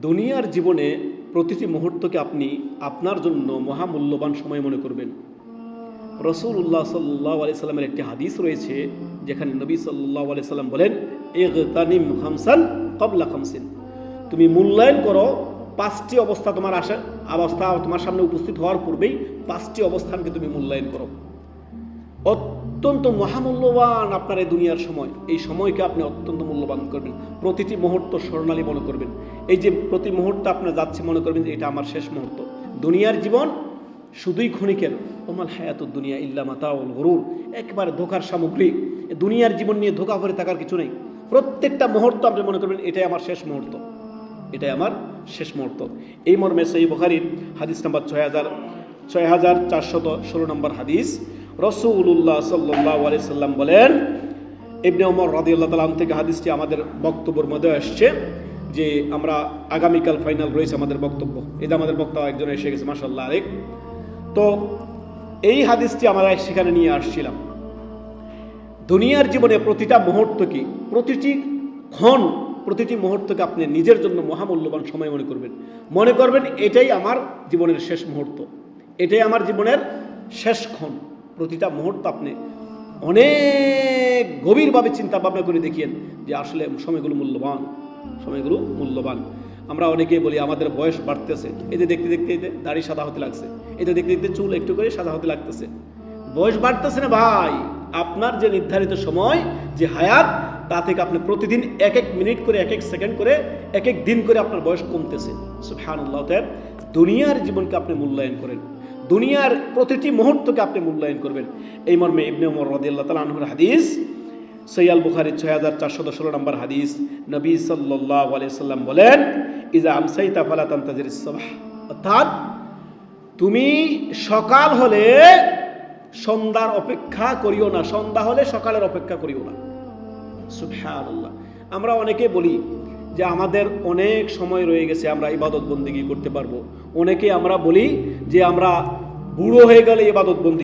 দুনিয়ার জীবনে প্রতিটি মুহূর্তকে আপনি আপনার জন্য মহামূল্যবান সময় মনে করবেন। রাসূলুল্লাহ সাল্লাল্লাহু আলাইহি সাল্লামের একটি হাদিস রয়েছে, যেখানে নবী সাল্লাল্লাহু আলাইহি সাল্লাম বলেন, ইগতানিম খামসান ক্বাবলা খামসিন। তুমি মূল্যায়ন করো পাঁচটি অবস্থা, তোমার সামনে উপস্থিত হওয়ার পূর্বেই পাঁচটি অবস্থানকে তুমি মূল্যায়ন করো। অত্যন্ত মহামূল্যবান আপনার এই দুনিয়ার সময়, এই সময়কে আপনি অত্যন্ত মূল্যবান করবেন। প্রতিটি মুহূর্ত স্বর্ণালী মনে করবেন। এই যে প্রতি মুহূর্তে আপনার যাচ্ছে, মনে করবেন যে এটা আমার শেষ মুহূর্ত। দুনিয়ার জীবন শুধুই ক্ষণিকের। ওমাল হায়াতুদ দুনিয়া ইল্লা মাতাউল গুরুর, একেবারে ধোঁকার সামগ্রী। দুনিয়ার জীবন নিয়ে ধোঁকা ভরে থাকার কিছু নেই। প্রত্যেকটা মুহূর্ত আপনি মনে করবেন এটাই আমার শেষ মুহূর্ত, এটাই আমার শেষ মুহূর্ত। এই মর্মে সহিহ বুখারীর হাদিস নাম্বার 6416 নম্বর হাদিস, রাসূলুল্লাহ সাল্লাল্লাহু আলাইহি সাল্লাম বলেন, ইবনে ওমর রাদিয়াল্লাহু তাআলা থেকে হাদিসটি আমাদের বক্তব্যের মধ্যে আসছে যে আমরা আগামীকাল ফাইনাল রয়েছে আমাদের বক্তব্য। এটা আমাদের বক্তা একজন এসে গেছে, মাশাআল্লাহ আলাইক। তো এই হাদিসটি আমরা সেখানে নিয়ে আসছিলাম। দুনিয়ার জীবনে প্রতিটা মুহূর্তকে, প্রতিটি ক্ষণ, প্রতিটি মুহূর্তকে আপনি নিজের জন্য মহামূল্যবান সময় মনে করবেন এটাই আমার জীবনের শেষ মুহূর্ত, এটাই আমার জীবনের শেষ ক্ষণ। প্রতিটা মুহূর্ত আপনি অনেক গভীরভাবে চিন্তা ভাবনা করে দেখিয়েন যে আসলে সময়গুলো মূল্যবান। আমরা অনেকেই বলি আমাদের বয়স বাড়তেছে, এই যে দেখতে দেখতে দাড়ি সাদা হতে লাগছে, এই যে দেখতে দেখতে চুল একটু করে সাদা হতে লাগতেছে। বয়স বাড়তেছে না ভাই, আপনার যে নির্ধারিত সময়, যে হায়াত, তা থেকে আপনি প্রতিদিন এক এক মিনিট করে, এক এক সেকেন্ড করে, এক এক দিন করে আপনার বয়স কমতেছে। সুবহানাল্লাহ। দুনিয়ার জীবনকে আপনি মূল্যায়ন করেন, দুনিয়ার প্রতিটি মুহূর্তকে আপনি মূল্যায়ন করবেন। এই মর্মে ইবনে ওমর রাদিয়াল্লাহু তাআলা আনহুর হাদিস, সহিহ আল বুখারী 6416 নম্বর হাদিস, নবী সাল্লাল্লাহু আলাইহি সাল্লাম বলেন, ইজা আমসাইতা ফালা তানতাজিরিস সাবহ, অর্থাৎ তুমি সকাল হলে সন্ধ্যার অপেক্ষা করিও না, সন্ধ্যা হলে সকালের অপেক্ষা করিও না। সুবহানাল্লাহ। আমরা অনেকে বলি যে আমাদের অনেক সময় রয়ে গেছে, আমরা ইবাদত বন্দেগী করতে পারবো। অনেকে আমরা বলি যে আমরা বুড়ো হয়ে গেলে ইবাদত বন্দেগী